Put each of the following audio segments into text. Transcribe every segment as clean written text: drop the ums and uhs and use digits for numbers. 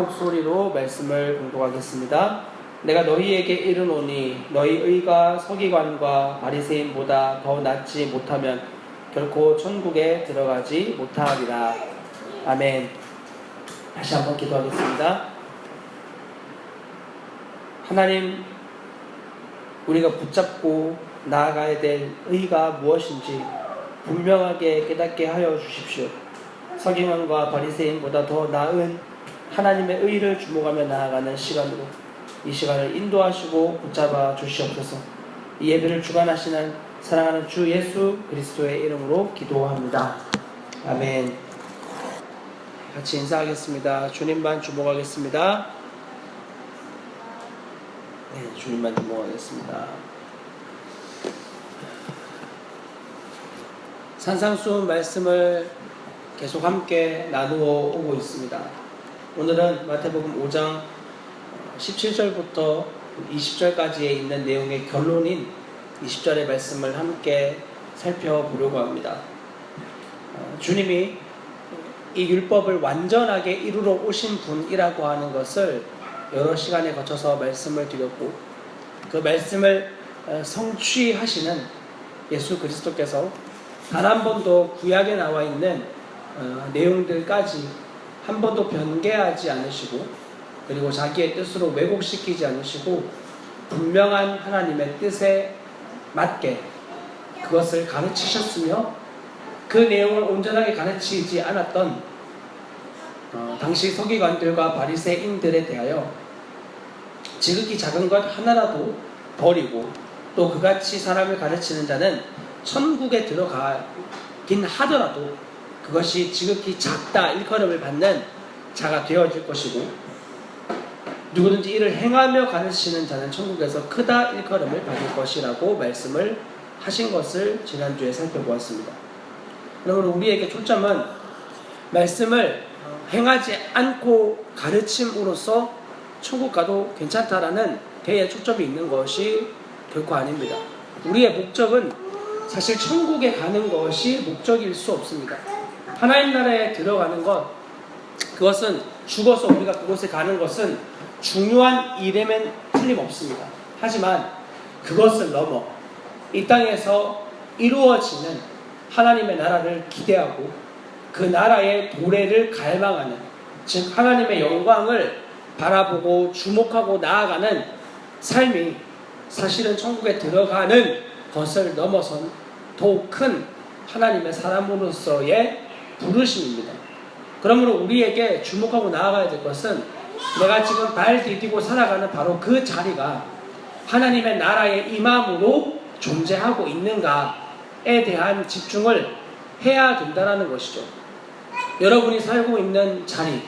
목소리로 말씀을 공독하겠습니다. 내가 너희에게 이르노니 너희 의가 서기관과 바리새인보다 더 낫지 못하면 결코 천국에 들어가지 못하리라. 아멘. 다시 한번 기도하겠습니다. 하나님, 우리가 붙잡고 나아가야 될 의가 무엇인지 분명하게 깨닫게 하여 주십시오. 서기관과 바리새인보다 더 나은 하나님의 의를 주목하며 나아가는 시간으로 이 시간을 인도하시고 붙잡아 주시옵소서. 이 예배를 주관하시는 사랑하는 주 예수 그리스도의 이름으로 기도합니다. 아멘. 같이 인사하겠습니다. 주님만 주목하겠습니다. 네, 주님만 주목하겠습니다. 산상수훈 말씀을 계속 함께 나누어 오고 있습니다. 오늘은 마태복음 5장 17절부터 20절까지에 있는 내용의 결론인 20절의 말씀을 함께 살펴보려고 합니다. 주님이 이 율법을 완전하게 이루러 오신 분이라고 하는 것을 여러 시간에 거쳐서 말씀을 드렸고, 그 말씀을 성취하시는 예수 그리스도께서 단 한 번도 구약에 나와 있는 내용들까지 한 번도 변개하지 않으시고, 그리고 자기의 뜻으로 왜곡시키지 않으시고 분명한 하나님의 뜻에 맞게 그것을 가르치셨으며, 그 내용을 온전하게 가르치지 않았던 당시 서기관들과 바리새인들에 대하여 지극히 작은 것 하나라도 버리고, 또 그같이 사람을 가르치는 자는 천국에 들어가긴 하더라도 그것이 지극히 작다 일컬음을 받는 자가 되어질 것이고, 누구든지 이를 행하며 가르치는 자는 천국에서 크다 일컬음을 받을 것이라고 말씀을 하신 것을 지난주에 살펴보았습니다. 그러므로 우리에게 초점은 말씀을 행하지 않고 가르침으로써 천국 가도 괜찮다라는 데에 초점이 있는 것이 결코 아닙니다. 우리의 목적은 사실 천국에 가는 것이 목적일 수 없습니다. 하나님 나라에 들어가는 것, 그것은 죽어서 우리가 그곳에 가는 것은 중요한 일에면 틀림없습니다. 하지만 그것을 넘어 이 땅에서 이루어지는 하나님의 나라를 기대하고 그 나라의 도래를 갈망하는, 즉 하나님의 영광을 바라보고 주목하고 나아가는 삶이 사실은 천국에 들어가는 것을 넘어선 더욱 큰 하나님의 사람으로서의 부르심입니다. 그러므로 우리에게 주목하고 나아가야 될 것은 내가 지금 발 디디고 살아가는 바로 그 자리가 하나님의 나라의 임함으로 존재하고 있는가에 대한 집중을 해야 된다는 것이죠. 여러분이 살고 있는 자리,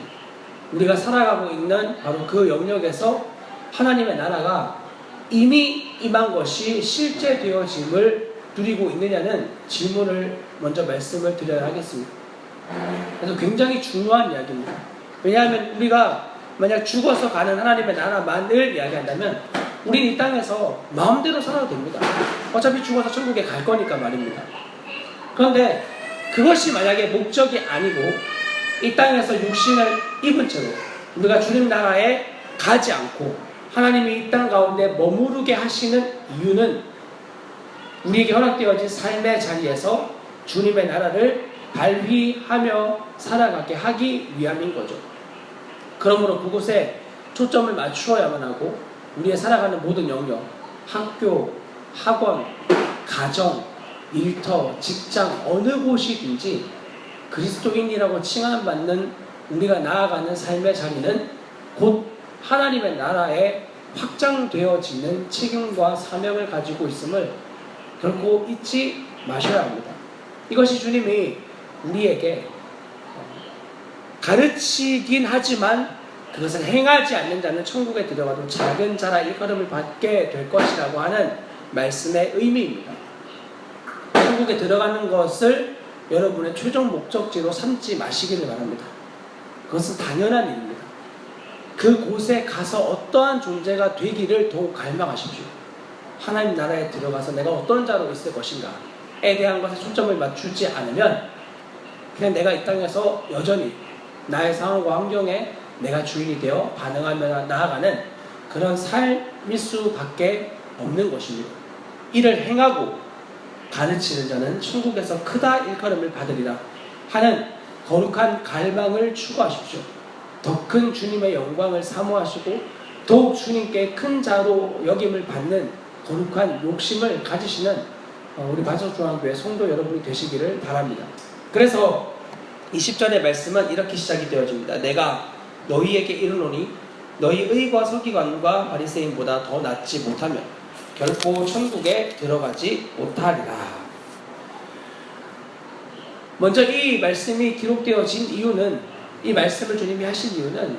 우리가 살아가고 있는 바로 그 영역에서 하나님의 나라가 이미 임한 것이 실제 되어짐을 누리고 있느냐는 질문을 먼저 말씀을 드려야 하겠습니다. 그래서 굉장히 중요한 이야기입니다. 왜냐하면 우리가 만약 죽어서 가는 하나님의 나라만을 이야기한다면 우린 이 땅에서 마음대로 살아도 됩니다. 어차피 죽어서 천국에 갈 거니까 말입니다. 그런데 그것이 만약에 목적이 아니고 이 땅에서 육신을 입은 채로 우리가 주님 나라에 가지 않고 하나님이 이 땅 가운데 머무르게 하시는 이유는 우리에게 허락되어진 삶의 자리에서 주님의 나라를 발휘하며 살아가게 하기 위함인 거죠. 그러므로 그곳에 초점을 맞추어야만 하고 우리의 살아가는 모든 영역, 학교, 학원, 가정, 일터, 직장 어느 곳이든지 그리스도인이라고 칭함받는 우리가 나아가는 삶의 자리는 곧 하나님의 나라에 확장되어지는 책임과 사명을 가지고 있음을 결코 잊지 마셔야 합니다. 이것이 주님이 우리에게 가르치긴 하지만 그것을 행하지 않는 자는 천국에 들어가도 작은 자라 일컬음을 받게 될 것이라고 하는 말씀의 의미입니다. 천국에 들어가는 것을 여러분의 최종 목적지로 삼지 마시기를 바랍니다. 그것은 당연한 일입니다. 그곳에 가서 어떠한 존재가 되기를 더욱 갈망하십시오. 하나님 나라에 들어가서 내가 어떤 자로 있을 것인가에 대한 것에 초점을 맞추지 않으면 그냥 내가 이 땅에서 여전히 나의 상황과 환경에 내가 주인이 되어 반응하며 나아가는 그런 삶일 수밖에 없는 것입니다. 이를 행하고 가르치는 자는 천국에서 크다 일컬음을 받으리라 하는 거룩한 갈망을 추구하십시오. 더 큰 주님의 영광을 사모하시고 더욱 주님께 큰 자로 여김을 받는 거룩한 욕심을 가지시는 우리 반석중앙교회 성도 여러분이 되시기를 바랍니다. 그래서 20절의 말씀은 이렇게 시작이 되어집니다. 내가 너희에게 이르노니 너희 의과 서기관과 바리새인보다 더 낫지 못하면 결코 천국에 들어가지 못하리라. 먼저 이 말씀이 기록되어진 이유는, 이 말씀을 주님이 하신 이유는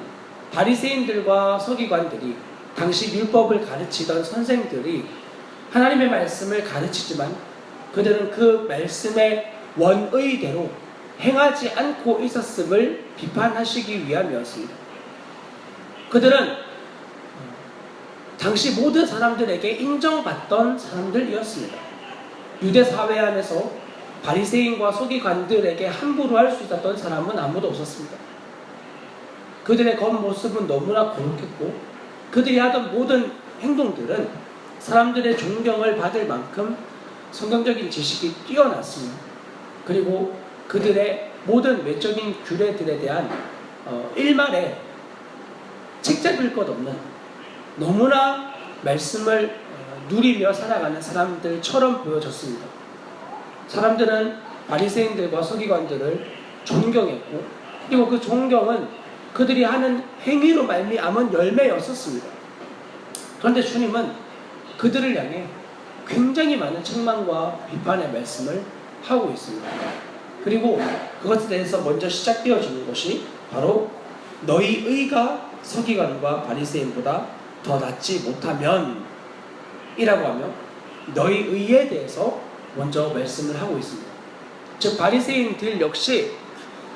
바리새인들과 서기관들이, 당시 율법을 가르치던 선생들이 하나님의 말씀을 가르치지만 그들은 그 말씀의 원의대로 행하지 않고 있었음을 비판하시기 위함이었습니다. 그들은 당시 모든 사람들에게 인정받던 사람들이었습니다. 유대 사회 안에서 바리새인과 서기관들에게 함부로 할 수 있었던 사람은 아무도 없었습니다. 그들의 겉모습은 너무나 거룩했고 그들이 하던 모든 행동들은 사람들의 존경을 받을 만큼 성경적인 지식이 뛰어났습니다. 그리고 그들의 모든 외적인 규례들에 대한 일말에 책 잡을 것 없는, 너무나 말씀을 누리며 살아가는 사람들처럼 보여졌습니다. 사람들은 바리새인들과 서기관들을 존경했고, 그리고 그 존경은 그들이 하는 행위로 말미암은 열매였었습니다. 그런데 주님은 그들을 향해 굉장히 많은 책망과 비판의 말씀을 하고 있습니다. 그리고 그것에 대해서 먼저 시작되어지는 것이 바로 너희 의가 서기관과 바리새인보다 더 낫지 못하면 이라고 하며 너희 의에 대해서 먼저 말씀을 하고 있습니다. 즉 바리새인들 역시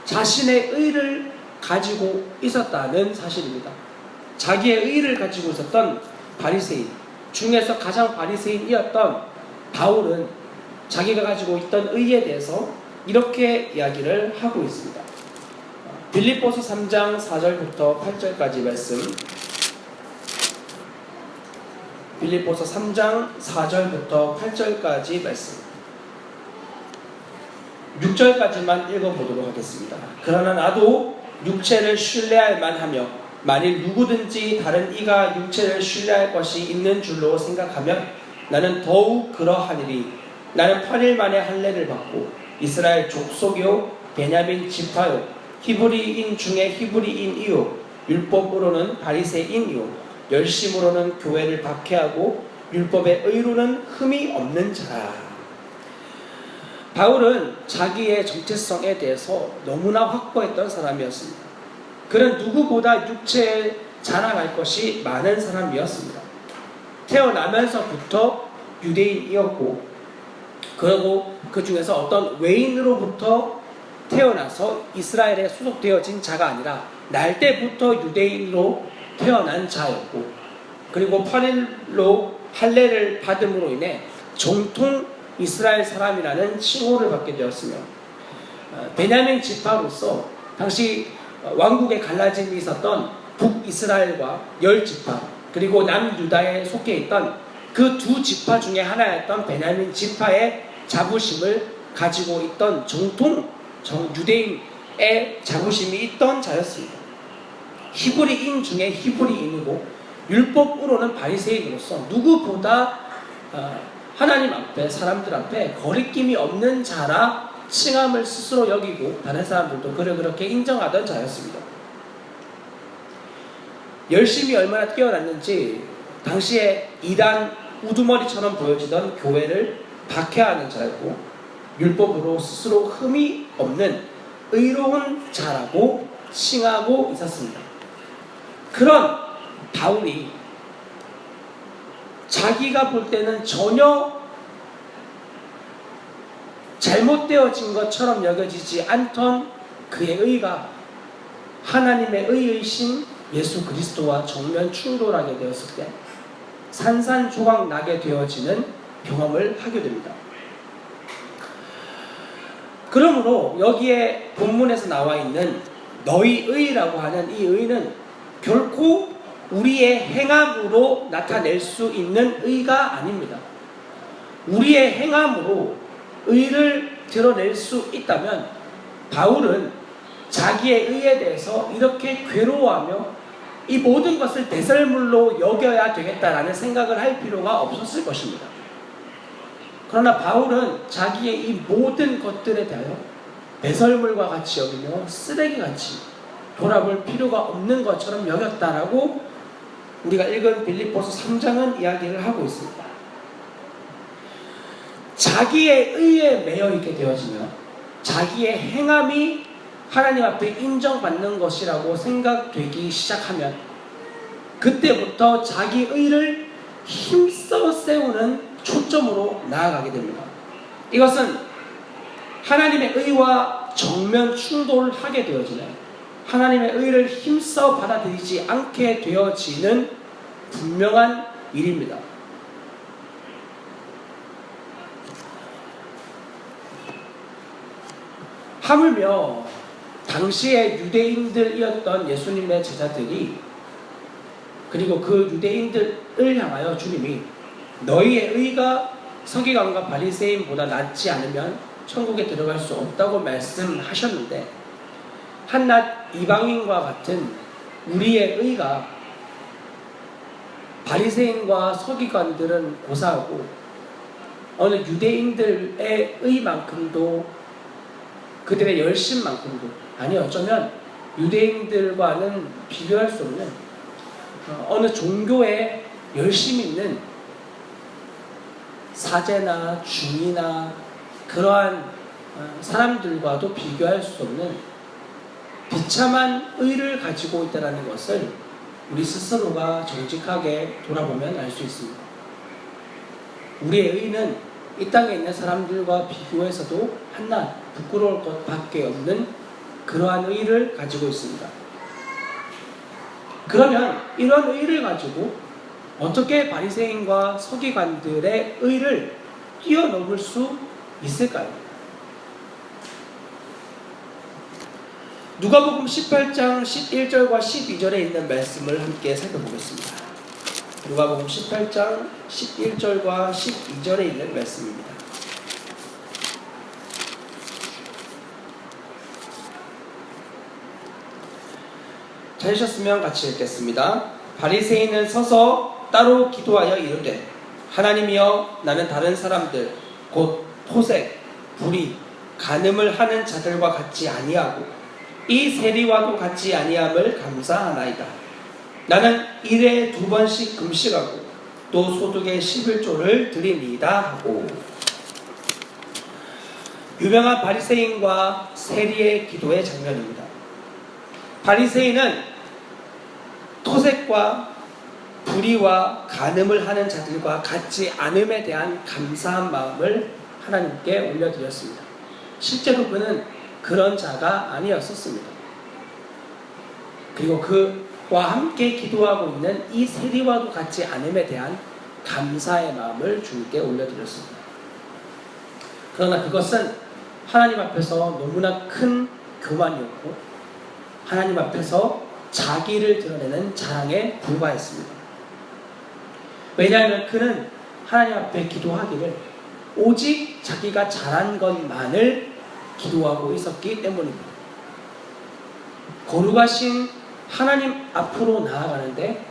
자신의 의를 가지고 있었다는 사실입니다. 자기의 의를 가지고 있었던 바리새인 중에서 가장 바리새인이었던 바울은 자기가 가지고 있던 의에 대해서 이렇게 이야기를 하고 있습니다. 빌립보서 3장 4절부터 8절까지 말씀, 빌립보서 3장 4절부터 8절까지 말씀, 6절까지만 읽어보도록 하겠습니다. 그러나 나도 육체를 신뢰할 만하며 만일 누구든지 다른 이가 육체를 신뢰할 것이 있는 줄로 생각하면 나는 더욱 그러하리니 나는 8일 만에 할례를 받고 이스라엘 족속이요 베냐민 지파요 히브리인 중에 히브리인이요 율법으로는 바리새인이요 열심으로는 교회를 박해하고 율법의 의로는 흠이 없는 자라. 바울은 자기의 정체성에 대해서 너무나 확고했던 사람이었습니다. 그는 누구보다 육체에 자랑할 것이 많은 사람이었습니다. 태어나면서부터 유대인이었고, 그리고 그 중에서 어떤 외인으로부터 태어나서 이스라엘에 소속되어진 자가 아니라 날 때부터 유대인으로 태어난 자였고, 그리고 8일로 할례를 받음으로 인해 정통 이스라엘 사람이라는 칭호를 받게 되었으며, 베냐민 지파로서 당시 왕국에 갈라짐이 있었던 북이스라엘과 10지파 그리고 남유다에 속해 있던 그 두 지파 중에 하나였던 베냐민 지파의 자부심을 가지고 있던 정통 유대인의 자부심이 있던 자였습니다. 히브리인 중에 히브리인이고 율법으로는 바리새인으로서 누구보다 하나님 앞에, 사람들 앞에 거리낌이 없는 자라 칭함을 스스로 여기고 다른 사람들도 그를 그렇게 인정하던 자였습니다. 열심이 얼마나 뛰어났는지 당시에 이단 우두머리처럼 보여지던 교회를 박해하는 자였고 율법으로 스스로 흠이 없는 의로운 자라고 칭하고 있었습니다. 그런 바울이 자기가 볼 때는 전혀 잘못되어진 것처럼 여겨지지 않던 그의 의가 하나님의 의이신 예수 그리스도와 정면 충돌하게 되었을 때 산산조각 나게 되어지는 경험을 하게 됩니다. 그러므로 여기에 본문에서 나와 있는 너희 의라고 하는 이 의는 결코 우리의 행함으로 나타낼 수 있는 의가 아닙니다. 우리의 행함으로 의를 드러낼 수 있다면 바울은 자기의 의에 대해서 이렇게 괴로워하며 이 모든 것을 배설물로 여겨야 되겠다라는 생각을 할 필요가 없었을 것입니다. 그러나 바울은 자기의 이 모든 것들에 대하여 배설물과 같이 여기며 쓰레기같이 돌아볼 필요가 없는 것처럼 여겼다라고 우리가 읽은 빌립보서 3장은 이야기를 하고 있습니다. 자기의 의에 매여 있게 되어지면 자기의 행함이 하나님 앞에 인정받는 것이라고 생각되기 시작하면 그때부터 자기 의를 힘써 세우는 초점으로 나아가게 됩니다. 이것은 하나님의 의와 정면 충돌을 하게 되어지면 하나님의 의를 힘써 받아들이지 않게 되어지는 분명한 일입니다. 하물며 당시의 유대인들이었던 예수님의 제자들이 그리고 그 유대인들을 향하여 주님이 너희의 의가 서기관과 바리새인보다 낫지 않으면 천국에 들어갈 수 없다고 말씀하셨는데 한낱 이방인과 같은 우리의 의가 바리새인과 서기관들은 고사하고 어느 유대인들의 의만큼도 그들의 열심만큼도 아니 어쩌면 유대인들과는 비교할 수 없는 어느 종교에 열심 있는 사제나 중이나 그러한 사람들과도 비교할 수 없는 비참한 의를 가지고 있다는 것을 우리 스스로가 정직하게 돌아보면 알 수 있습니다. 우리의 의는 이 땅에 있는 사람들과 비교해서도 한낱 부끄러울 것밖에 없는 그러한 의를 가지고 있습니다. 그러면 이런 의를 가지고 어떻게 바리새인과 서기관들의 의를 뛰어넘을 수 있을까요? 누가복음 18장 11절과 12절에 있는 말씀을 함께 살펴보겠습니다. 누가복음 18장 11절과 12절에 있는 말씀입니다. 찾으셨으면 같이 읽겠습니다. 바리새인은 서서 따로 기도하여 이르되 하나님이여 나는 다른 사람들 곧 토색, 불의, 간음을 하는 자들과 같지 아니하고 이 세리와도 같지 아니함을 감사하나이다. 나는 일에 2번씩 금식하고 또 소득의 11조를 드리니이다 하고 유명한 바리새인과 세리의 기도의 장면입니다. 바리새인은 토색과 불의와 간음을 하는 자들과 같지 않음에 대한 감사한 마음을 하나님께 올려드렸습니다. 실제로 그는 그런 자가 아니었었습니다. 그리고 그와 함께 기도하고 있는 이 세리와도 같지 않음에 대한 감사의 마음을 주님께 올려드렸습니다. 그러나 그것은 하나님 앞에서 너무나 큰 교만이었고 하나님 앞에서 자기를 드러내는 자랑에 불과했습니다. 왜냐하면 그는 하나님 앞에 기도하기를 오직 자기가 잘한 것만을 기도하고 있었기 때문입니다. 거룩하신 하나님 앞으로 나아가는데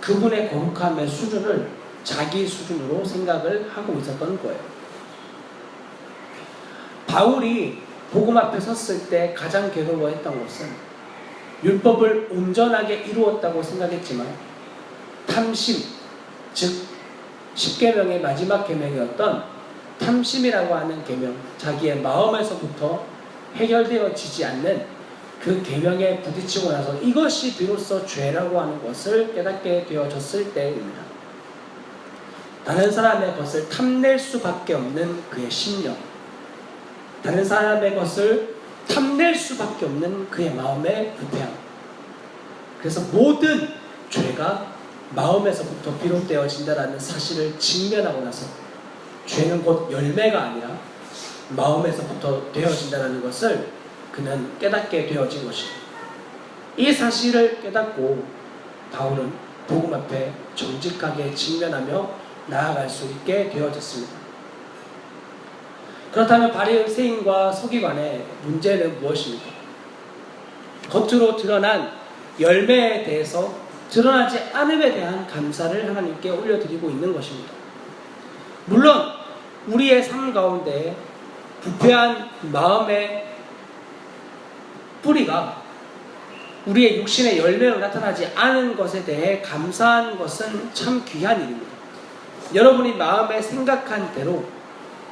그분의 거룩함의 수준을 자기 수준으로 생각을 하고 있었던 거예요. 바울이 복음 앞에 섰을 때 가장 괴로워했던 것은 율법을 온전하게 이루었다고 생각했지만 탐심, 즉 10계명의 마지막 계명이었던 탐심이라고 하는 계명, 자기의 마음에서부터 해결되어지지 않는 그 계명에 부딪히고 나서 이것이 비로소 죄라고 하는 것을 깨닫게 되어졌을 때입니다. 다른 사람의 것을 탐낼 수밖에 없는 그의 심령, 다른 사람의 것을 탐낼 수밖에 없는 그의 마음의 불평. 그래서 모든 죄가 마음에서부터 비롯되어진다라는 사실을 직면하고 나서 죄는 곧 열매가 아니라 마음에서부터 되어진다는 것을 그는 깨닫게 되어진 것입니다. 이 사실을 깨닫고 바울은 복음 앞에 정직하게 직면하며 나아갈 수 있게 되어졌습니다. 그렇다면 바리새인과 서기관의 문제는 무엇입니까? 겉으로 드러난 열매에 대해서 드러나지 않음에 대한 감사를 하나님께 올려드리고 있는 것입니다. 물론 우리의 삶 가운데 부패한 마음의 뿌리가 우리의 육신의 열매로 나타나지 않은 것에 대해 감사하는 것은 참 귀한 일입니다. 여러분이 마음에 생각한 대로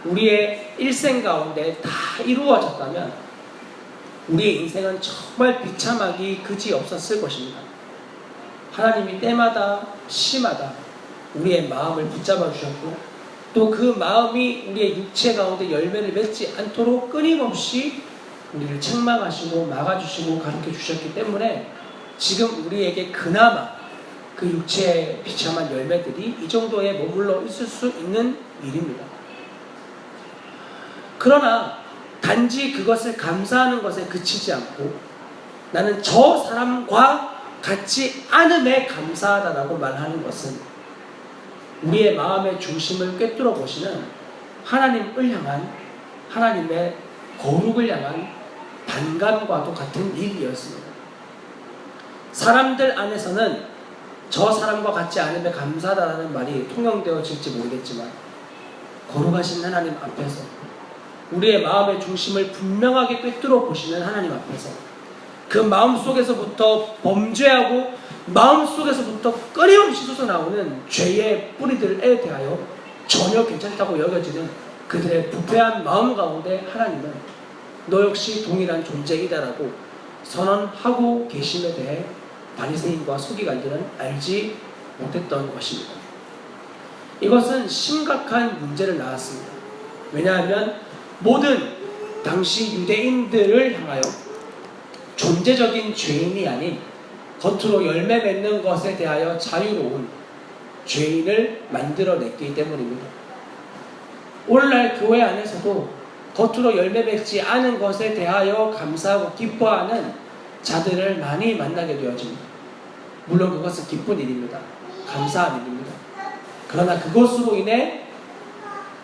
우리의 일생 가운데 다 이루어졌다면 우리의 인생은 정말 비참하기 그지없었을 것입니다. 하나님이 때마다 시마다 우리의 마음을 붙잡아 주셨고 또 그 마음이 우리의 육체 가운데 열매를 맺지 않도록 끊임없이 우리를 책망하시고 막아주시고 가르쳐 주셨기 때문에 지금 우리에게 그나마 그 육체의 비참한 열매들이 이 정도에 머물러 있을 수 있는 일입니다. 그러나 단지 그것을 감사하는 것에 그치지 않고 나는 저 사람과 같지 않음에 감사하다라고 말하는 것은 우리의 마음의 중심을 꿰뚫어 보시는 하나님을 향한 하나님의 거룩을 향한 반감과도 같은 일이었습니다. 사람들 안에서는 저 사람과 같지 않음에 감사하다라는 말이 통용되어질지 모르겠지만 거룩하신 하나님 앞에서 우리의 마음의 중심을 분명하게 꿰뚫어 보시는 하나님 앞에서 그 마음속에서부터 범죄하고 마음속에서부터 끊임없이 솟아나오는 죄의 뿌리들에 대하여 전혀 괜찮다고 여겨지는 그들의 부패한 마음 가운데 하나님은 너 역시 동일한 존재이다라고 선언하고 계심에 대해 바리새인과 서기관들은 알지 못했던 것입니다. 이것은 심각한 문제를 낳았습니다. 왜냐하면 모든 당시 유대인들을 향하여 존재적인 죄인이 아닌 겉으로 열매 맺는 것에 대하여 자유로운 죄인을 만들어냈기 때문입니다. 오늘날 교회 안에서도 겉으로 열매 맺지 않은 것에 대하여 감사하고 기뻐하는 자들을 많이 만나게 되어집니다. 물론 그것은 기쁜 일입니다. 감사한 일입니다. 그러나 그것으로 인해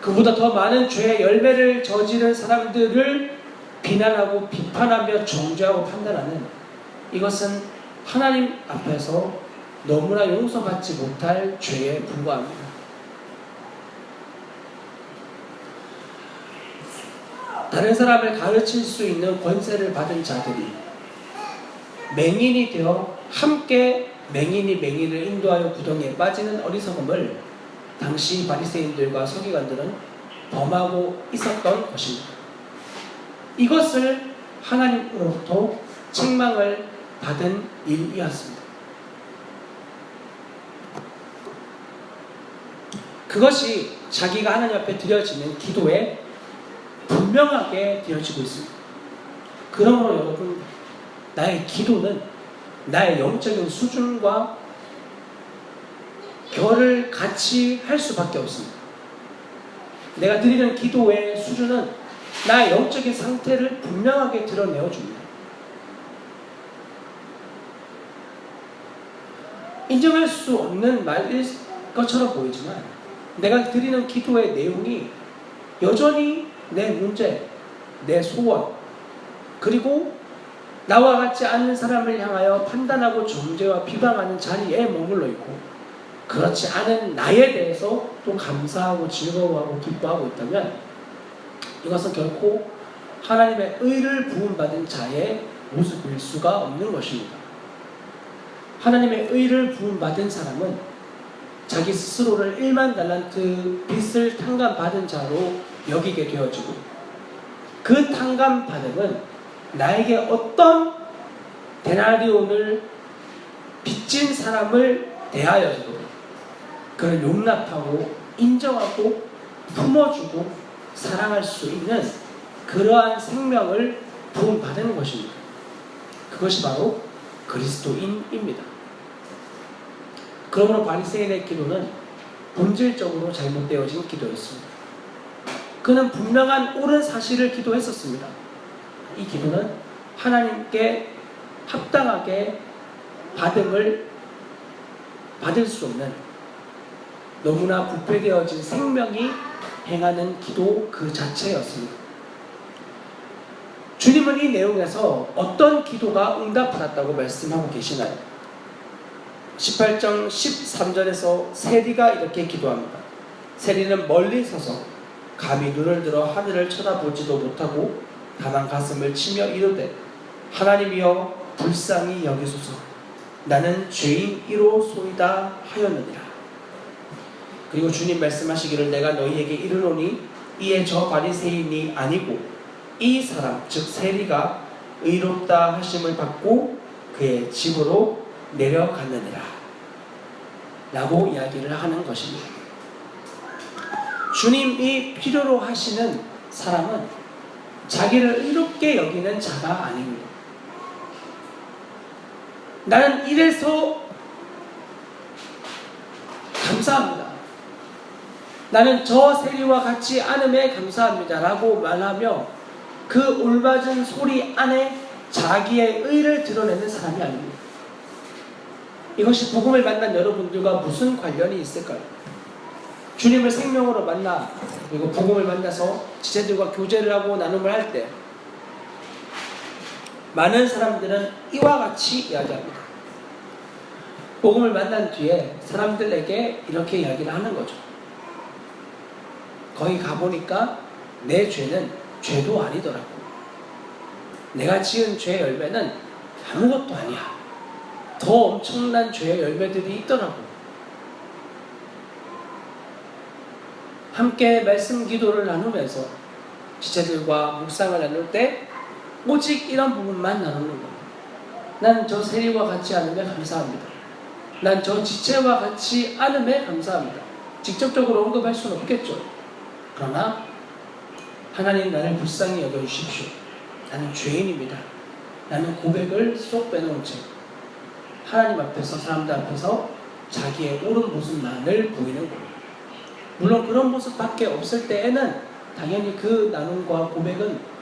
그보다 더 많은 죄의 열매를 저지른 사람들을 비난하고 비판하며 정죄하고 판단하는 이것은 하나님 앞에서 너무나 용서받지 못할 죄에 불과합니다. 다른 사람을 가르칠 수 있는 권세를 받은 자들이 맹인이 되어 함께 맹인이 맹인을 인도하여 구덩이에 빠지는 어리석음을 당시 바리새인들과 서기관들은 범하고 있었던 것입니다. 이것을 하나님으로부터 책망을 받은 일이었습니다. 그것이 자기가 하나님 앞에 드려지는 기도에 분명하게 드려지고 있습니다. 그러므로 여러분, 나의 기도는 나의 영적인 수준과 결을 같이 할 수밖에 없습니다. 내가 드리는 기도의 수준은 나의 영적인 상태를 분명하게 드러내어 줍니다. 인정할 수 없는 말일 것처럼 보이지만 내가 드리는 기도의 내용이 여전히 내 문제, 내 소원, 그리고 나와 같지 않은 사람을 향하여 판단하고 정죄와 비방하는 자리에 머물러 있고 그렇지 않은 나에 대해서 또 감사하고 즐거워하고 기뻐하고 있다면 이것은 결코 하나님의 의를 부음받은 자의 모습일 수가 없는 것입니다. 하나님의 의를 부음받은 사람은 자기 스스로를 1만 달란트 빚을 탕감받은 자로 여기게 되어지고 그 탕감받음은 나에게 어떤 데나리온을 빚진 사람을 대하여도 그를 용납하고 인정하고 품어주고 사랑할 수 있는 그러한 생명을 부음받는 것입니다. 그것이 바로 그리스도인입니다. 그러므로 바리새인의 기도는 본질적으로 잘못되어진 기도였습니다. 그는 분명한 옳은 사실을 기도했었습니다. 이 기도는 하나님께 합당하게 받음을 받을 수 없는 너무나 부패되어진 생명이 행하는 기도 그 자체였습니다. 주님은 이 내용에서 어떤 기도가 응답받았다고 말씀하고 계시나요? 18장 13절에서 세리가 이렇게 기도합니다. 세리는 멀리 서서 감히 눈을 들어 하늘을 쳐다보지도 못하고 다만 가슴을 치며 이르되 하나님이여 불쌍히 여기소서 나는 죄인이로소이다 하였느니라. 그리고 주님 말씀하시기를 내가 너희에게 이르노니 이에 저 바리새인이 아니고 이 사람 즉 세리가 의롭다 하심을 받고 그의 집으로 내려갔느니라 라고 이야기를 하는 것입니다. 주님이 필요로 하시는 사람은 자기를 의롭게 여기는 자가 아닙니다. 나는 이래서 감사합니다. 나는 저 세리와 같이 않음에 감사합니다 라고 말하며 그 올맞은 소리 안에 자기의 의를 드러내는 사람이 아닙니다. 이것이 복음을 만난 여러분들과 무슨 관련이 있을까요? 주님을 생명으로 만나 그리고 복음을 만나서 지체들과 교제를 하고 나눔을 할 때 많은 사람들은 이와 같이 이야기합니다. 복음을 만난 뒤에 사람들에게 이렇게 이야기를 하는 거죠. 거기 가보니까 내 죄는 죄도 아니더라고. 내가 지은 죄의 열매는 아무것도 아니야. 더 엄청난 죄의 열매들이 있더라고. 함께 말씀 기도를 나누면서 지체들과 묵상을 나눌 때 오직 이런 부분만 나누는 겁니다. 난 저 세리와 같이 않음에 감사합니다. 난 저 지체와 같이 않음에 감사합니다. 직접적으로 언급할 수는 없겠죠. 그러나 하나님 나를 불쌍히 여겨주십시오. 나는 죄인입니다. 나는 고백을 쏙 빼놓은 채 하나님 앞에서 사람들 앞에서 자기의 옳은 모습만을 보이는 겁니다. 물론 그런 모습밖에 없을 때에는 당연히 그 나눔과 고백은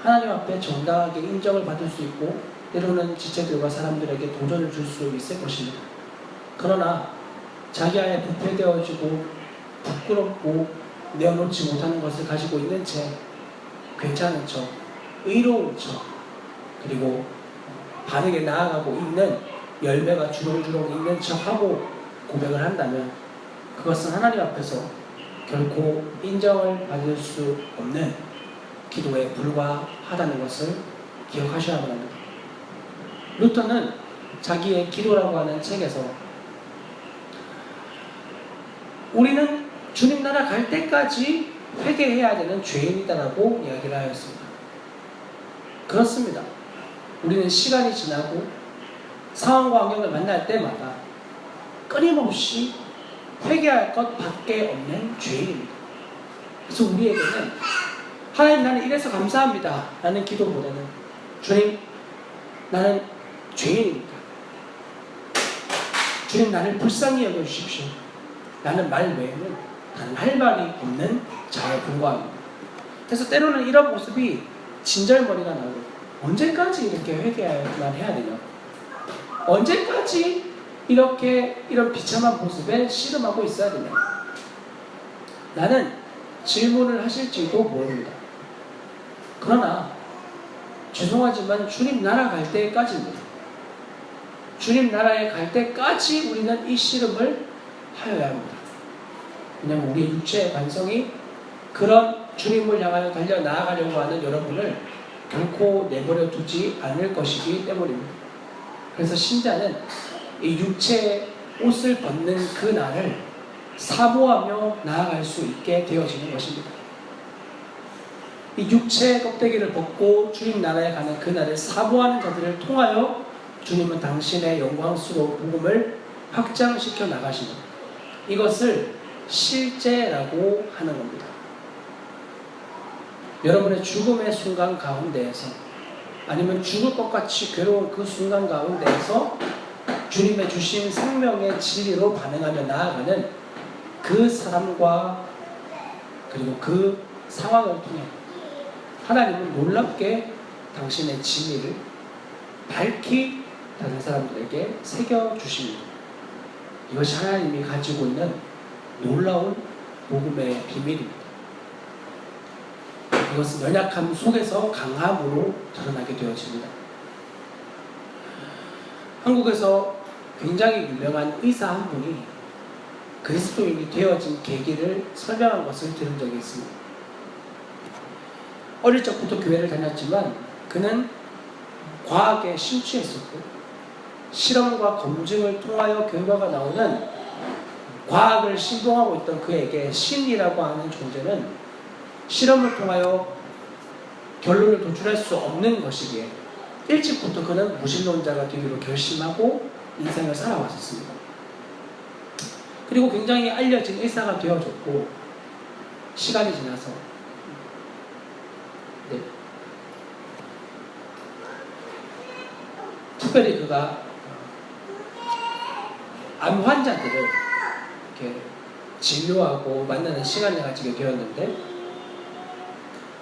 하나님 앞에 정당하게 인정을 받을 수 있고 때로는 지체들과 사람들에게 도전을 줄 수 있을 것입니다. 그러나 자기 안에 부패되어지고 부끄럽고 내어놓지 못하는 것을 가지고 있는 채 괜찮은 척, 의로운 척, 그리고 바르게 나아가고 있는 열매가 주렁주렁 있는 척하고 고백을 한다면 그것은 하나님 앞에서 결코 인정을 받을 수 없는 기도에 불과하다는 것을 기억하셔야만 합니다. 루터는 자기의 기도라고 하는 책에서 우리는 주님 나라 갈 때까지 회개해야 되는 죄인이다라고 이야기를 하였습니다. 그렇습니다. 우리는 시간이 지나고 상황과 환경을 만날 때마다 끊임없이 회개할 것밖에 없는 죄인입니다. 그래서 우리에게는 하나님 나는 이래서 감사합니다 라는 기도보다는 주님 나는 죄인입니다. 주님 나를 불쌍히 여겨주십시오. 나는 말 외에는 다른 할 말이 없는 자에 불과합니다. 그래서 때로는 이런 모습이 진절머리가 나고 언제까지 이렇게 회개만 해야 되냐, 언제까지 이렇게 이런 비참한 모습에 씨름하고 있어야 되냐, 나는 질문을 하실지도 모릅니다. 그러나 죄송하지만 주님 나라 갈 때까지입니다. 주님 나라에 갈 때까지 우리는 이 씨름을 하여야 합니다. 왜냐하면 우리의 육체의 관성이 그런 주님을 향하여 달려 나아가려고 하는 여러분을 결코 내버려 두지 않을 것이기 때문입니다. 그래서 신자는 이 육체의 옷을 벗는 그 날을 사모하며 나아갈 수 있게 되어지는 것입니다. 이 육체의 껍데기를 벗고 주님 나라에 가는 그 날을 사모하는 자들을 통하여 주님은 당신의 영광스러운 복음을 확장시켜 나가십니다. 이것을 실제라고 하는 겁니다. 여러분의 죽음의 순간 가운데에서 아니면 죽을 것 같이 괴로운 그 순간 가운데에서 주님의 주신 생명의 진리로 반응하며 나아가는 그 사람과 그리고 그 상황을 통해 하나님은 놀랍게 당신의 진리를 밝히 다른 사람들에게 새겨주십니다. 이것이 하나님이 가지고 있는 놀라운 복음의 비밀입니다. 이것은 연약함 속에서 강함으로 드러나게 되어집니다. 한국에서 굉장히 유명한 의사 한 분이 그리스도인이 되어진 계기를 설명한 것을 들은 적이 있습니다. 어릴 적부터 교회를 다녔지만 그는 과학에 심취했었고 실험과 검증을 통하여 결과가 나오는 과학을 신봉하고 있던 그에게 신이라고 하는 존재는 실험을 통하여 결론을 도출할 수 없는 것이기에 일찍부터 그는 무신론자가 되기로 결심하고 인생을 살아왔었습니다. 그리고 굉장히 알려진 의사가 되어졌고 시간이 지나서 특별히 그가 암 환자들을 이렇게 진료하고 만나는 시간을 가지게 되었는데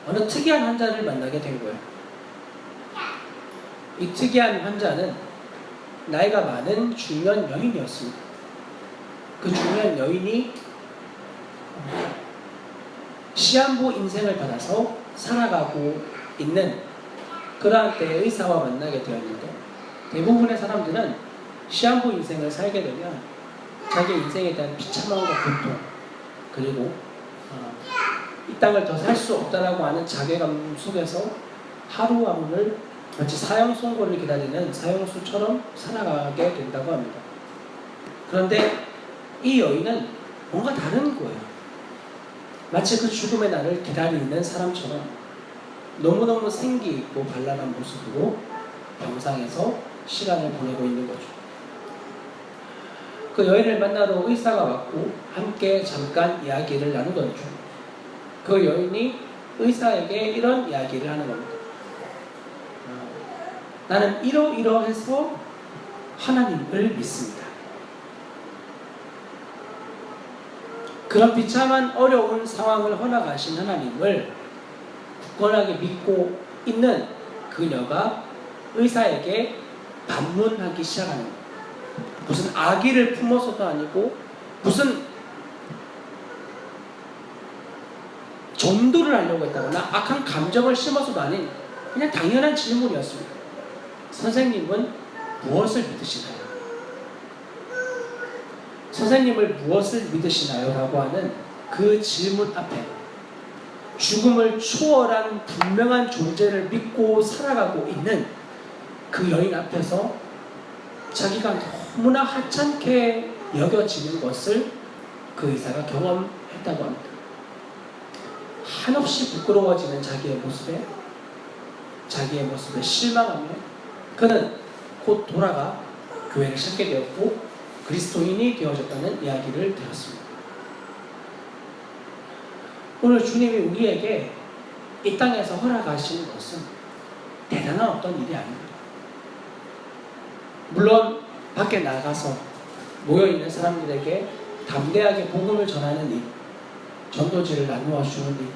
어느 특이한 환자를 만나게 된 거예요. 이 특이한 환자는 나이가 많은 중년 여인이었습니다. 그 중년 여인이 시한부 인생을 받아서 살아가고 있는 그러한 때의 의사와 만나게 되었는데 대부분의 사람들은 시한부 인생을 살게 되면 자기 인생에 대한 비참함과 고통 그리고 이 땅을 더 살 수 없다라고 하는 자괴감 속에서 하루하루를 마치 사형 선고를 기다리는 사형수처럼 살아가게 된다고 합니다. 그런데 이 여인은 뭔가 다른 거예요. 마치 그 죽음의 날을 기다리는 사람처럼 너무너무 생기 있고 발랄한 모습으로 병상에서 시간을 보내고 있는 거죠. 그 여인을 만나러 의사가 왔고 함께 잠깐 이야기를 나누던 중 그 여인이 의사에게 이런 이야기를 하는 겁니다. 나는 이러이러해서 하나님을 믿습니다. 그런 비참한 어려운 상황을 허락하신 하나님을 굳건하게 믿고 있는 그녀가 의사에게 반문하기 시작하는 거예요. 무슨 악의를 품어서도 아니고 무슨 전도를 하려고 했다거나 악한 감정을 심어서도 아닌 그냥 당연한 질문이었습니다. 선생님은 무엇을 믿으시나요? 선생님을 무엇을 믿으시나요? 라고 하는 그 질문 앞에 죽음을 초월한 분명한 존재를 믿고 살아가고 있는 그 여인 앞에서 자기가 너무나 하찮게 여겨지는 것을 그 의사가 경험했다고 합니다. 한없이 부끄러워지는 자기의 모습에 실망하며 그는 곧 돌아가 교회를 찾게 되었고 그리스도인이 되어졌다는 이야기를 들었습니다. 오늘 주님이 우리에게 이 땅에서 허락하시는 것은 대단한 어떤 일이 아닙니다. 물론 밖에 나가서 모여있는 사람들에게 담대하게 복음을 전하는 일, 전도지를 나누어 주는 일,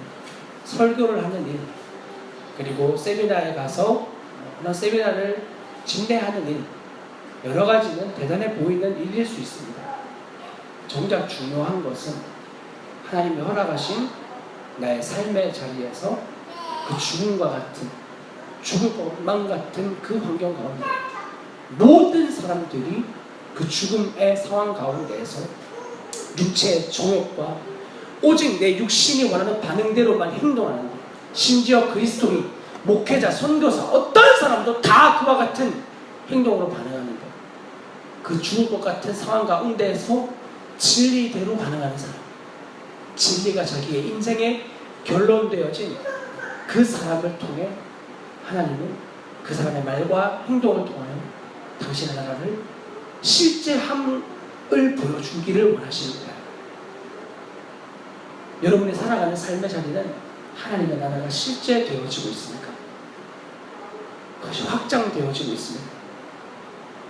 설교를 하는 일, 그리고 세미나에 가서 그런 세미나를 진대하는 일, 여러 가지는 대단해 보이는 일일 수 있습니다. 정작 중요한 것은 하나님이 허락하신 나의 삶의 자리에서 그 죽음과 같은, 죽을 것만 같은 그 환경 가운데 모든 사람들이 그 죽음의 상황 가운데에서 육체의 정욕과 오직 내 육신이 원하는 반응대로만 행동하는 것, 심지어 그리스도인, 목회자, 선교사, 어떤 사람도 다 그와 같은 행동으로 반응하는 것, 그 죽을 것 같은 상황 가운데에서 진리대로 반응하는 사람, 진리가 자기의 인생에 결론되어진 그 사람을 통해 하나님은 그 사람의 말과 행동을 통하여 당신의 나라를 실제함을 보여주기를 원하시는 거예요. 여러분이 살아가는 삶의 자리는 하나님의 나라가 실제 되어지고 있습니까? 그것이 확장되어지고 있습니다.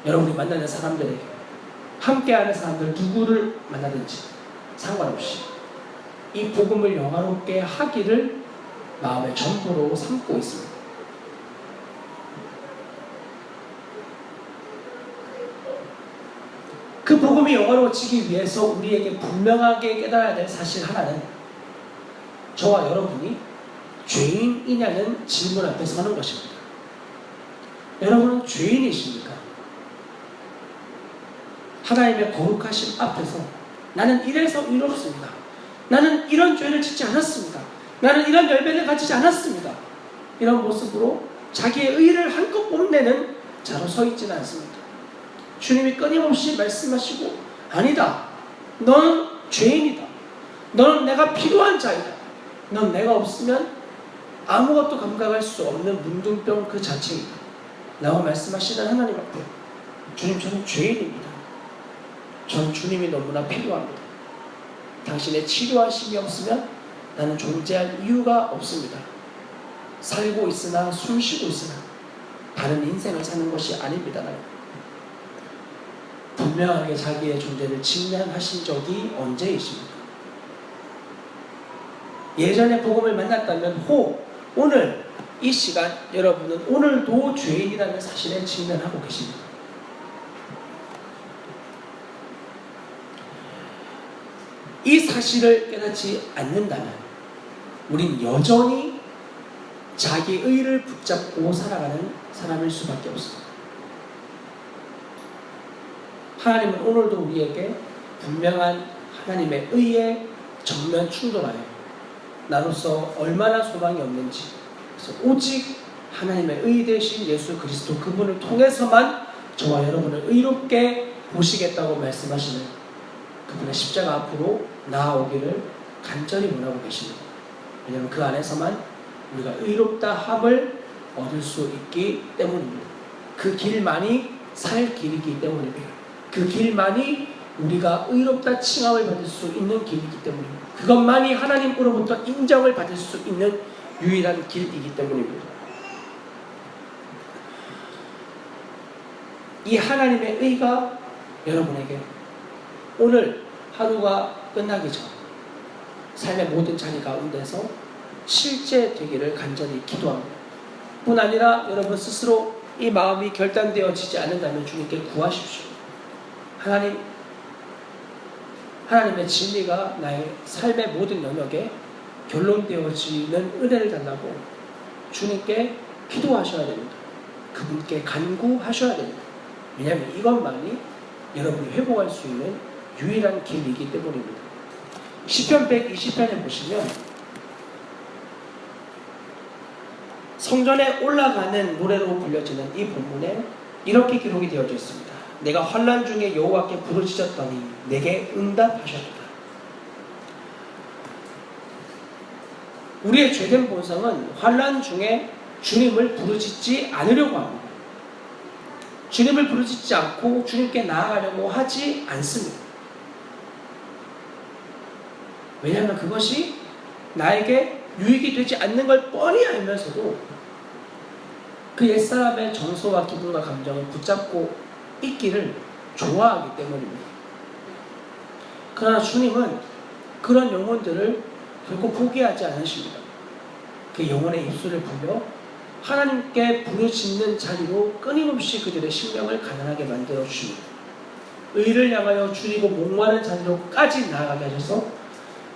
여러분이 만나는 사람들에게, 함께하는 사람들 누구를 만나든지 상관없이 이 복음을 영화롭게 하기를 마음의 전부로 삼고 있습니다. 복음이 영화로워지기 위해서 우리에게 분명하게 깨달아야 될 사실 하나는 저와 여러분이 죄인이냐는 질문 앞에 서는 것입니다. 여러분은 죄인이십니까? 하나님의 거룩하심 앞에서 나는 이래서 의롭습니다. 나는 이런 죄를 짓지 않았습니다. 나는 이런 열매를 가지지 않았습니다. 이런 모습으로 자기의 의를 한껏 뽐내는 자로 서 있지는 않습니다. 주님이 끊임없이 말씀하시고 아니다. 너는 죄인이다. 너는 내가 필요한 자이다. 넌 내가 없으면 아무것도 감각할 수 없는 문둥병 그 자체이다. 라고 말씀하시는 하나님 앞에 주님 저는 죄인입니다. 전 주님이 너무나 필요합니다. 당신의 치료하심이 없으면 나는 존재할 이유가 없습니다. 살고 있으나 숨쉬고 있으나 다른 인생을 사는 것이 아닙니다. 분명하게 자기의 존재를 직면하신 적이 언제이십니까? 예전에 복음을 만났다면 오늘 이 시간 여러분은 오늘도 죄인이라는 사실에 직면하고 계십니다. 이 사실을 깨닫지 않는다면 우린 여전히 자기 의를 붙잡고 살아가는 사람일 수밖에 없습니다. 하나님은 오늘도 우리에게 분명한 하나님의 의에 정면 충돌하여 나로서 얼마나 소망이 없는지, 그래서 오직 하나님의 의 대신 예수 그리스도 그분을 통해서만 저와 여러분을 의롭게 보시겠다고 말씀하시는 그분의 십자가 앞으로 나아오기를 간절히 원하고 계십니다. 왜냐하면 그 안에서만 우리가 의롭다 함을 얻을 수 있기 때문입니다. 그 길만이 살 길이기 때문입니다. 그 길만이 우리가 의롭다 칭함을 받을 수 있는 길이기 때문입니다. 그것만이 하나님으로부터 인정을 받을 수 있는 유일한 길이기 때문입니다. 이 하나님의 의가 여러분에게 오늘 하루가 끝나기 전 삶의 모든 자리 가운데서 실제 되기를 간절히 기도합니다. 뿐 아니라 여러분 스스로 이 마음이 결단되어지지 않는다면 주님께 구하십시오. 하나님의 진리가 나의 삶의 모든 영역에 결론되어지는 은혜를 달라고 주님께 기도하셔야 됩니다. 그분께 간구하셔야 됩니다. 왜냐하면 이것만이 여러분이 회복할 수 있는 유일한 길이기 때문입니다. 시편 120편에 보시면 성전에 올라가는 노래로 불려지는 이 본문에 이렇게 기록이 되어져 있습니다. 내가 환난 중에 여호와께 부르짖었더니 내게 응답하셨도다. 우리의 죄된 본성은 환난 중에 주님을 부르짖지 않으려고 합니다. 주님을 부르짖지 않고 주님께 나아가려고 하지 않습니다. 왜냐하면 그것이 나에게 유익이 되지 않는 걸 뻔히 알면서도 그 옛사람의 정서와 기분과 감정을 붙잡고 있기를 좋아하기 때문입니다. 그러나 주님은 그런 영혼들을 결코 포기하지 않으십니다. 그 영혼의 입술을 불려 하나님께 부르짖는 자리로 끊임없이 그들의 심령을 가난하게 만들어 주십니다. 의를 향하여 줄이고 목마른 자리로까지 나아가게 하셔서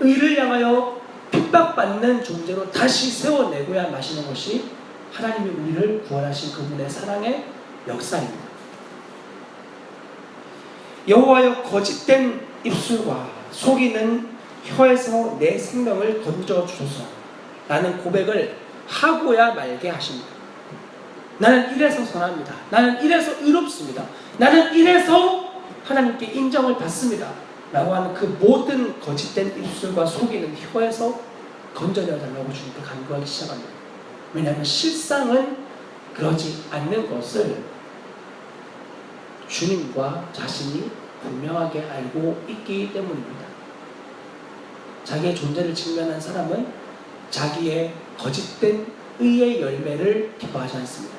의를 향하여 핍박받는 존재로 다시 세워내고야 마시는 것이 하나님이 우리를 구원하신 그분의 사랑의 역사입니다. 여호와여 거짓된 입술과 속이는 혀에서 내 생명을 건져 주소서. 라는 고백을 하고야 말게 하십니다. 나는 이래서 선합니다. 나는 이래서 의롭습니다. 나는 이래서 하나님께 인정을 받습니다. 라고 하는 그 모든 거짓된 입술과 속이는 혀에서 건져내어 달라고 주님께 간구하기 시작합니다. 왜냐하면 실상은 그러지 않는 것을 주님과 자신이 분명하게 알고 있기 때문입니다. 자기의 존재를 직면한 사람은 자기의 거짓된 의의 열매를 기뻐하지 않습니다.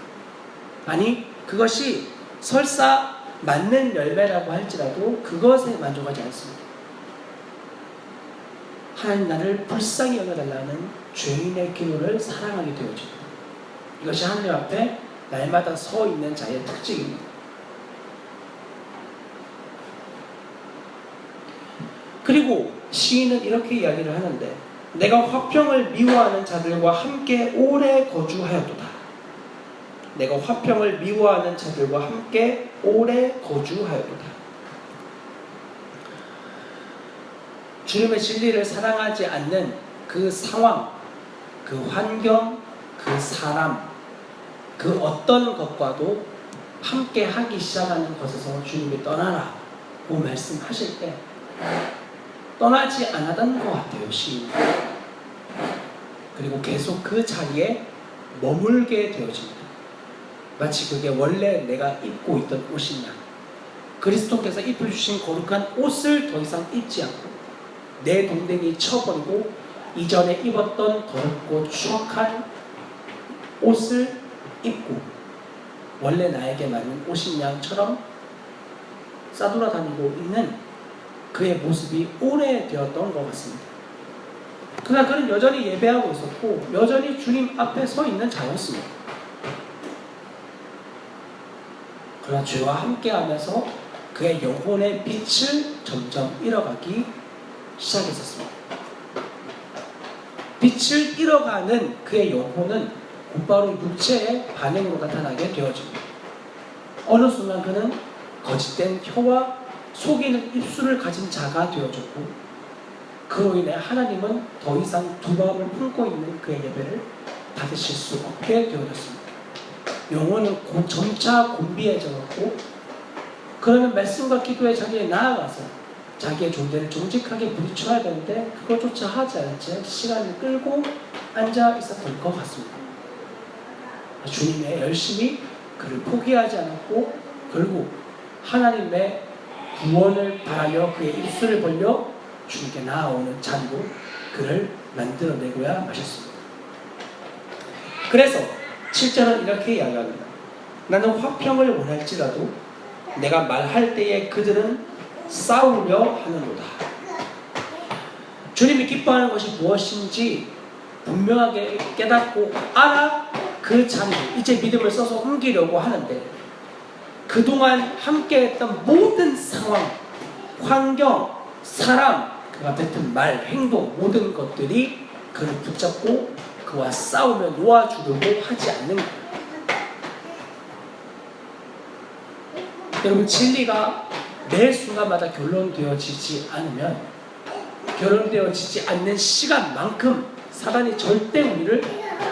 아니 그것이 설사 맞는 열매라고 할지라도 그것에 만족하지 않습니다. 하나님 나를 불쌍히 여겨달라는 죄인의 기도를 사랑하게 되어집니다. 이것이 하나님 앞에 날마다 서 있는 자의 특징입니다. 그리고 시인은 이렇게 이야기를 하는데 내가 화평을 미워하는 자들과 함께 오래 거주하였도다. 내가 화평을 미워하는 자들과 함께 오래 거주하였도다. 주님의 진리를 사랑하지 않는 그 상황, 그 환경, 그 사람, 그 어떤 것과도 함께 하기 시작하는 것에서 주님이 떠나라고 말씀하실 때 떠나지 않았던 것 같아요, 시인은. 그리고 계속 그 자리에 머물게 되어집니다. 마치 그게 원래 내가 입고 있던 옷이냐, 그리스도께서 입혀주신 거룩한 옷을 더 이상 입지 않고 내 동댕이 쳐버리고 이전에 입었던 더럽고 추악한 옷을 입고 원래 나에게 맞는 옷인 양처럼 싸돌아다니고 있는 그의 모습이 오래되었던 것 같습니다. 그러나 그는 여전히 예배하고 있었고 여전히 주님 앞에 서 있는 자였습니다. 그러나 죄와 함께하면서 그의 영혼의 빛을 점점 잃어가기 시작했었습니다. 빛을 잃어가는 그의 영혼은 곧바로 육체의 반응으로 나타나게 되어집니다. 어느 순간 그는 거짓된 혀와 속이는 입술을 가진 자가 되어졌고 그로 인해 하나님은 더 이상 두 마음을 품고 있는 그의 예배를 받으실 수 없게 되어졌습니다. 영혼은 점차 곤비해졌고 그러면 말씀과 기도의 자리에 나아가서 자기의 존재를 정직하게 부딪혀야 되는데 그것조차 하지 않은 채 시간을 끌고 앉아 있었던 것 같습니다. 주님의 열심히 그를 포기하지 않았고 결국 하나님의 구원을 바라며 그의 입술을 벌려 주님께 나아오는 자리로 그를 만들어내고야 마셨습니다. 그래서 7절은 이렇게 이야기합니다. 나는 화평을 원할지라도 내가 말할 때에 그들은 싸우려 하는도다. 주님이 기뻐하는 것이 무엇인지 분명하게 깨닫고 알아 그 자리를 이제 믿음을 써서 옮기려고 하는데 그동안 함께했던 모든 상황, 환경, 사람, 그가 뱉은 말, 행동 모든 것들이 그를 붙잡고 그와 싸우며 놓아주려고 하지 않는 거예요. 여러분 진리가 매 순간마다 결론되어지지 않으면 결론되어지지 않는 시간만큼 사단이 절대 우리를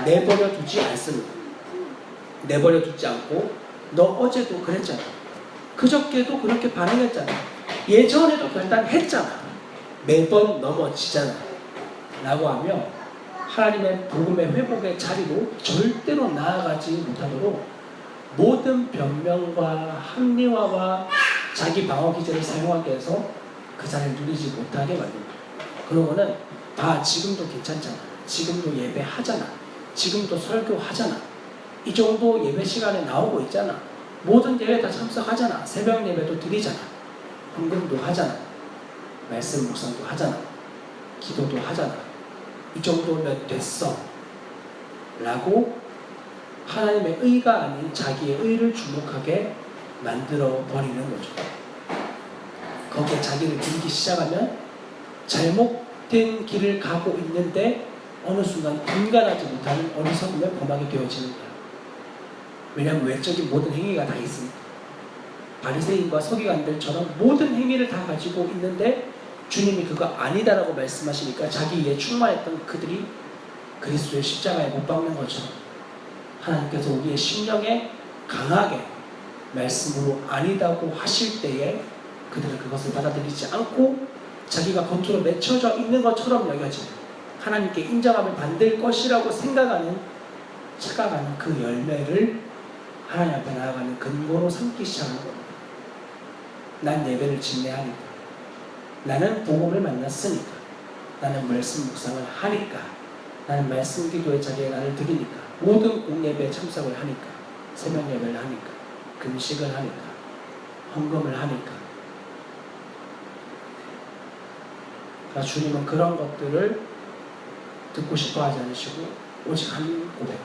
내버려 두지 않습니다. 내버려 두지 않고 너 어제도 그랬잖아. 그저께도 그렇게 반응했잖아. 예전에도 결단했잖아. 매번 넘어지잖아. 라고 하며 하나님의 복음의 회복의 자리로 절대로 나아가지 못하도록 모든 변명과 합리화와 자기 방어 기제를 사용하게 해서 그 자리를 누리지 못하게 만듭니다. 그러고는 지금도 괜찮잖아. 지금도 예배하잖아. 지금도 설교하잖아. 이 정도 예배 시간에 나오고 있잖아. 모든 예배 다 참석하잖아. 새벽 예배도 드리잖아. 헌금도 하잖아. 말씀 묵상도 하잖아. 기도도 하잖아. 이 정도면 됐어. 라고 하나님의 의가 아닌 자기의 의를 주목하게 만들어 버리는 거죠. 거기에 자기를 들기 시작하면 잘못된 길을 가고 있는데 어느 순간 분간하지 못하는 어리석음에 범하게 되어지는 거예요. 왜냐하면 외적인 모든 행위가 다 있으니까. 바리새인과 서기관들처럼 모든 행위를 다 가지고 있는데 주님이 그거 아니다라고 말씀하시니까 자기에 충만했던 그들이 그리스도의 십자가에 못 박는 것처럼 하나님께서 우리의 심령에 강하게 말씀으로 아니다고 하실 때에 그들은 그것을 받아들이지 않고 자기가 겉으로 맺혀져 있는 것처럼 여겨지는 하나님께 인정함을 받을 것이라고 생각하는 착각하는 그 열매를 하나님 앞에 나아가는 근거로 삼기 시작하는 겁니다. 난 예배를 집례하니까, 나는 복음을 만났으니까, 나는 말씀 묵상을 하니까, 나는 말씀 기도의 자리에 나를 드리니까, 모든 공예배에 참석을 하니까, 새벽 예배를 하니까, 금식을 하니까, 헌금을 하니까. 그러니까 주님은 그런 것들을 듣고 싶어 하지 않으시고 오직 한 고백,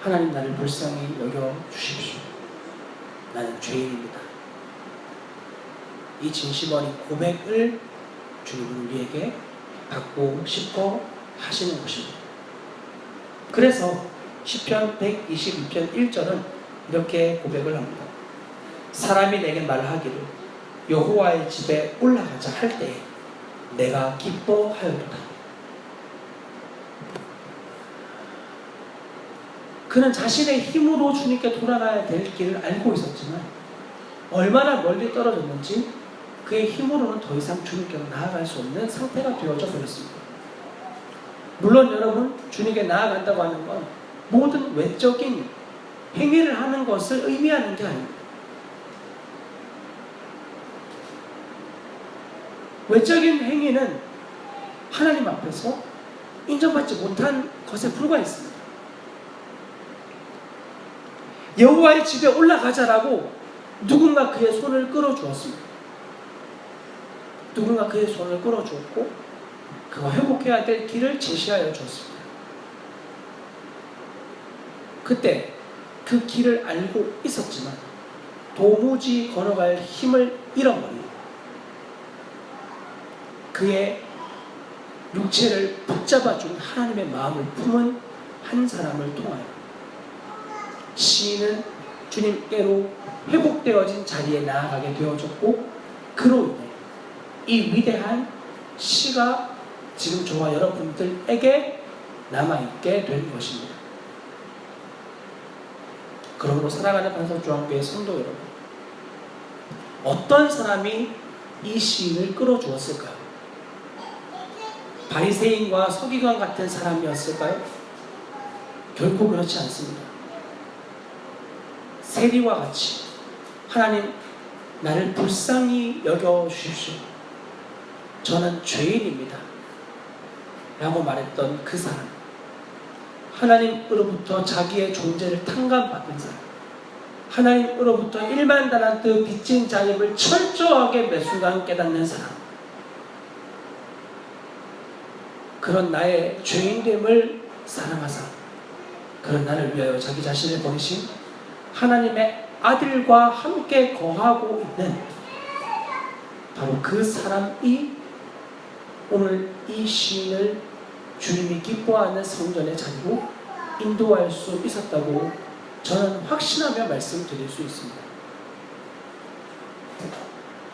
하나님 나를 불쌍히 여겨 주십시오. 나는 죄인입니다. 이 진심 어린 고백을 주님은 우리에게 받고 싶어 하시는 것입니다. 그래서 시편 122편 1절은 이렇게 고백을 합니다. 사람이 내게 말하기를 여호와의 집에 올라가자 할 때에 내가 기뻐하였도다. 그는 자신의 힘으로 주님께 돌아가야 될 길을 알고 있었지만 얼마나 멀리 떨어졌는지 그의 힘으로는 더 이상 주님께로 나아갈 수 없는 상태가 되어져 버렸습니다. 물론 여러분, 주님께 나아간다고 하는 건 모든 외적인 행위를 하는 것을 의미하는 게 아닙니다. 외적인 행위는 하나님 앞에서 인정받지 못한 것에 불과했습니다. 여호와의 집에 올라가자라고 누군가 그의 손을 끌어주었습니다. 누군가 그의 손을 끌어주었고 그가 회복해야 될 길을 제시하여 주었습니다. 그때 그 길을 알고 있었지만 도무지 걸어갈 힘을 잃어버리고 그의 육체를 붙잡아준 하나님의 마음을 품은 한 사람을 통하여 시인은 주님께로 회복되어진 자리에 나아가게 되어졌고 그로 인해 이 위대한 시가 지금 저와 여러분들에게 남아있게 된 것입니다. 그러므로 사랑하는 반석중앙교회 성도 여러분, 어떤 사람이 이 시인을 끌어주었을까요? 바리새인과 서기관 같은 사람이었을까요? 결코 그렇지 않습니다. 세리와 같이 하나님, 나를 불쌍히 여겨주십시오. 저는 죄인입니다. 라고 말했던 그 사람, 하나님으로부터 자기의 존재를 탕감받은 사람, 하나님으로부터 1만 달란트 빚진 자임을 철저하게 매 순간 깨닫는 사람, 그런 나의 죄인됨을 사랑하사 그런 나를 위하여 자기 자신을 버리신 하나님의 아들과 함께 거하고 있는 바로 그 사람이 오늘 이 시인을 주님이 기뻐하는 성전의 자리로 인도할 수 있었다고 저는 확신하며 말씀드릴 수 있습니다.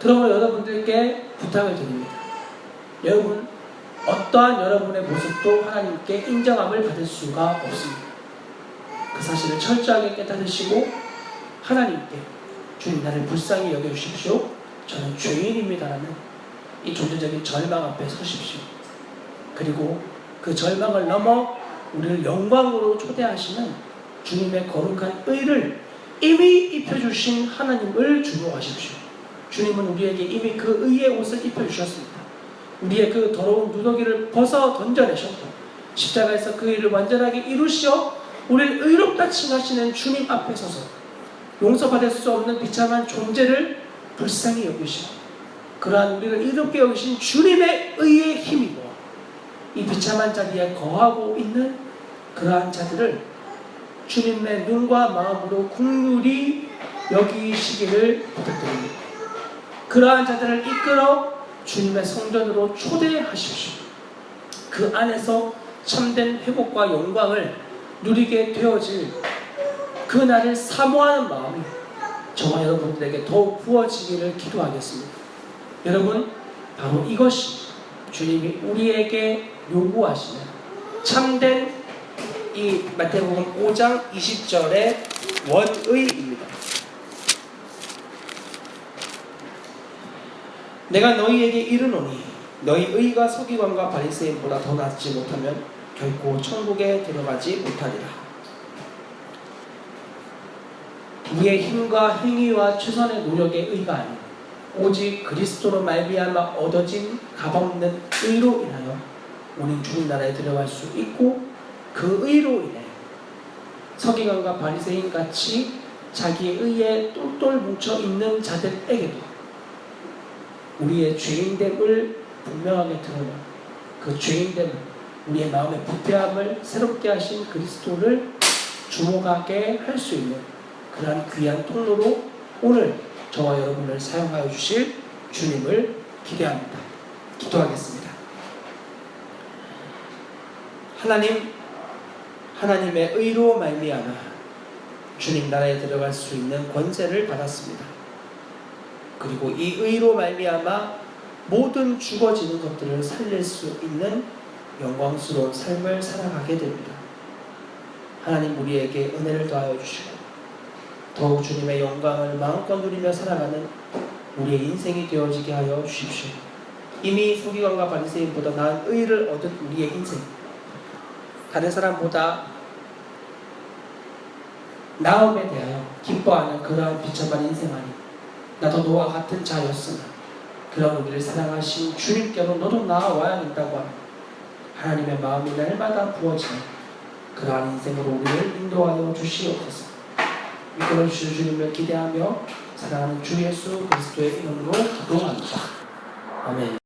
그러므로 여러분들께 부탁을 드립니다. 여러분, 어떠한 여러분의 모습도 하나님께 인정함을 받을 수가 없습니다. 그 사실을 철저하게 깨달으시고 하나님께 주님, 나를 불쌍히 여겨주십시오. 저는 죄인입니다라는 이 존재적인 절망 앞에 서십시오. 그리고 그 절망을 넘어 우리를 영광으로 초대하시는 주님의 거룩한 의를 이미 입혀주신 하나님을 주목하십시오. 주님은 우리에게 이미 그 의의 옷을 입혀주셨습니다. 우리의 그 더러운 누더기를 벗어 던져내셨고 십자가에서 그 일을 완전하게 이루시어 우리를 의롭다 칭하시는 주님 앞에 서서 용서받을 수 없는 비참한 존재를 불쌍히 여기시고 그러한 우리를 의롭게 여기신 주님의 의의 힘이고 이 비참한 자리에 거하고 있는 그러한 자들을 주님의 눈과 마음으로 긍휼히 여기시기를 부탁드립니다. 그러한 자들을 이끌어 주님의 성전으로 초대하십시오. 그 안에서 참된 회복과 영광을 누리게 되어질 그날을 사모하는 마음이 저와 여러분들에게 더욱 부어지기를 기도하겠습니다. 여러분, 바로 이것이 주님이 우리에게 요구하시는 참된 이 마태복음 5장 20절의 원의입니다. 내가 너희에게 이르노니 너희 의가 서기관과 바리새인보다 더 낫지 못하면 결코 천국에 들어가지 못하리라. 우리의 힘과 행위와 최선의 노력의 의가 아닌 오직 그리스도로 말미암아 얻어진 값없는 의로 인하여 오늘 주님 나라에 들어갈 수 있고 그 의로 인해 서기관과 바리새인 같이 자기의 의에 똘똘 뭉쳐 있는 자들에게도 우리의 죄인됨을 분명하게 드러내 그 죄인됨을 우리의 마음의 부패함을 새롭게 하신 그리스도를 주목하게 할 수 있는 그러한 귀한 통로로 오늘 저와 여러분을 사용하여 주실 주님을 기대합니다. 기도하겠습니다. 하나님의 의로 말미암아 주님 나라에 들어갈 수 있는 권세를 받았습니다. 그리고 이 의로 말미암아 모든 죽어지는 것들을 살릴 수 있는 영광스러운 삶을 살아가게 됩니다. 하나님 우리에게 은혜를 더하여 주시고 더욱 주님의 영광을 마음껏 누리며 살아가는 우리의 인생이 되어지게 하여 주십시오. 이미 서기관과 바리새인보다 나은 의를 얻은 우리의 인생, 다른 사람보다 나음에 대하여 기뻐하는 그러한 비참한 인생 아니, 나도 너와 같은 자였으나 그런 우리를 사랑하신 주님께로 너도 나아와야 된다고 하는 하나님의 마음이 날마다 부어지는 그러한 인생으로 우리를 인도하여 주시옵소서. 이끌어 주실 주님을 기대하며 사랑하는 주 예수 그리스도의 이름으로 기도합니다. 아멘.